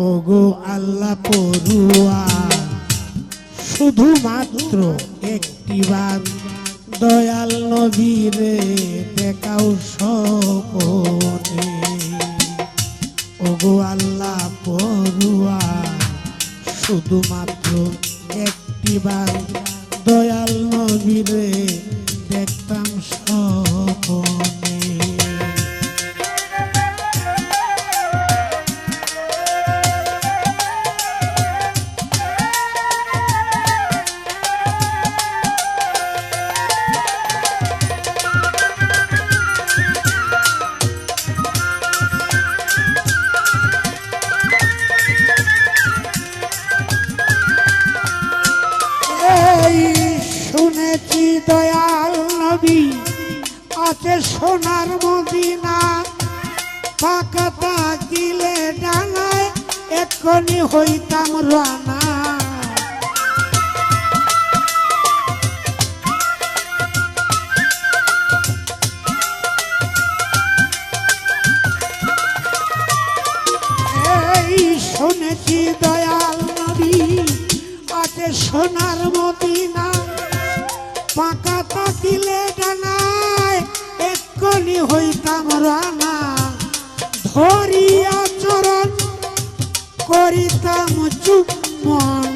ওগো আল্লাহ পড়ুয়ার শুধুমাত্র একটিবার দয়াল নবীরে দেখাও স্বপনে। ওগো আল্লাহ পড়ুয়ার শুধুমাত্র একটিবার দয়াল নবীরে দেখতাম স্বপনে। শুনেছি দয়াল নবী আছে সোনার মদিনা, ফাঁকা থাকিলে ডানায় এক্ষুনি হইতাম রানা। এই শুনেছি দয়াল নবী আছে সোনার মদিনা, ফাঁকা থাকিলে ডানায় এক্ষুনি হইতাম রানা। ধরিয়া চরণ করিতাম চুম্বন,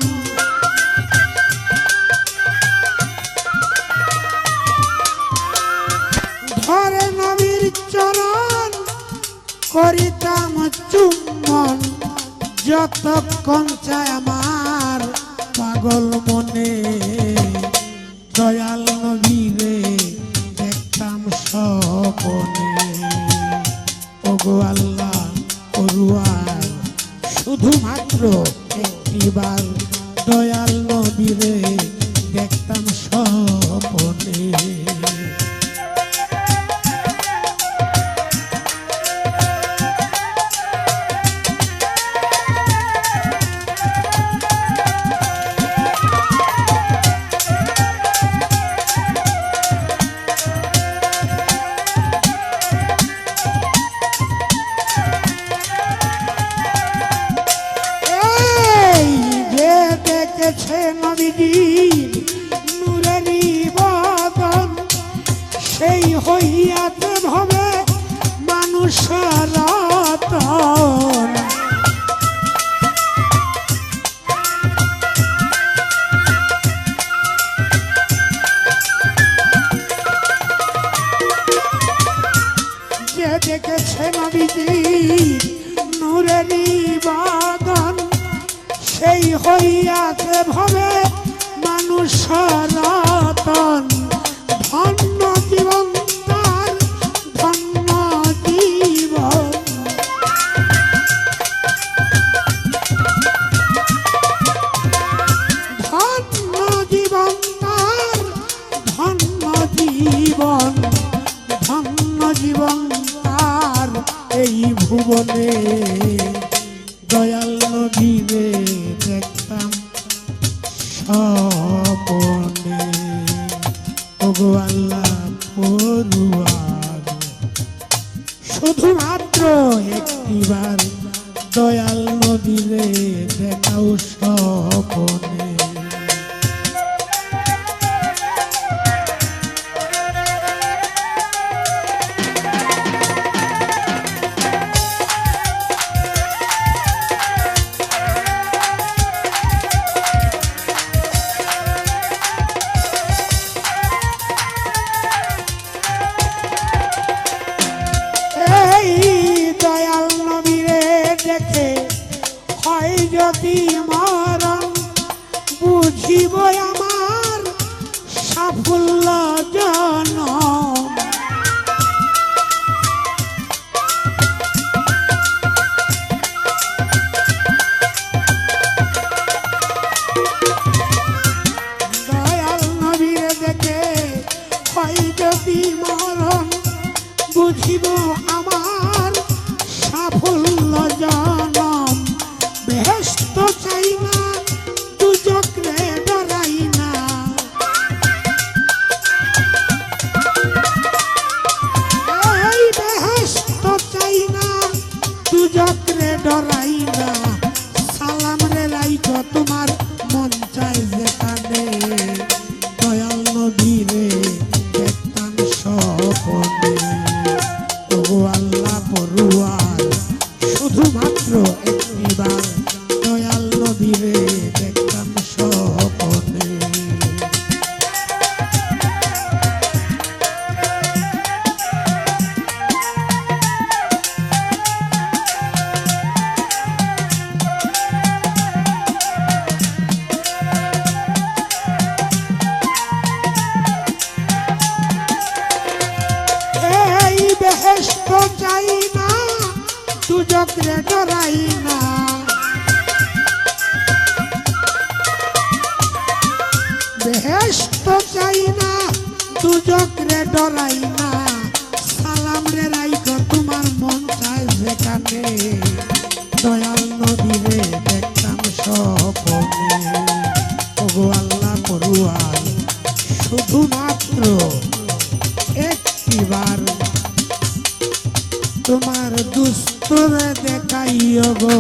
ধরে নবীর চরণ করিতাম চুম্বন। যতক্ষণ চায় আমার পাগল মনে দয়াল নবীরে দেখতাম স্বপনে। ওগো আল্লাহ পড়ুয়ার শুধুমাত্র একটিবার দয়াল নবীরে দেখতাম স্বপনে। নবীজির নূরেরি বদন, সেই হইয়াতে ভবে মানুষ রতন। যে দেখেছে নবীজির নূরেরি বদন, সেই হইয়াছে ভবে মানুষ রতন। ধন্য জীবন তার ধন্য জীবন, ধন্য জীবন তার ধন্য জীবন, ধন্য জীবন তার এই ভুবনে দয়াল নবীরে দেখতাম স্বপনে। ওগো আল্লাহ পড়ুয়ার শুধুমাত্র একটিবার দয়াল নবীরে দেখাও স্বপনে। যদি মরণ বুঝিব আমার সাফল্য জনম। দয়াল নবীর দেখে হয় যদি মরণ বুঝিব আমার সাফল্য জনম। বেহেশত চাই না দুজক রে ডরাই না, এই বেহেশত চাই না দুজক রে ডরাই না, সালাম রে রাইখো তোমার মন চায় যেখানে, দয়াল নবীরে দেখতাম স্বপনে। ওগো আল্লাহ পড়ুয়ার শুধুমাত্র একটিবার দয়াল নবীরে দেখতাম স্বপনে। বেহেশত চাই না, দুজক রে ডরাই না, বেহেশত চাই না, দুজক রে ডরাই না, সালাম রে রাইখো তোমার মন চায় যেখানে, দয়াল নবীরে দেখতাম স্বপনে। ওগো আল্লাহ পড়ুয়ার শুধুমাত্র একটিবার তোমার দুস্তরে দেখাইও গো।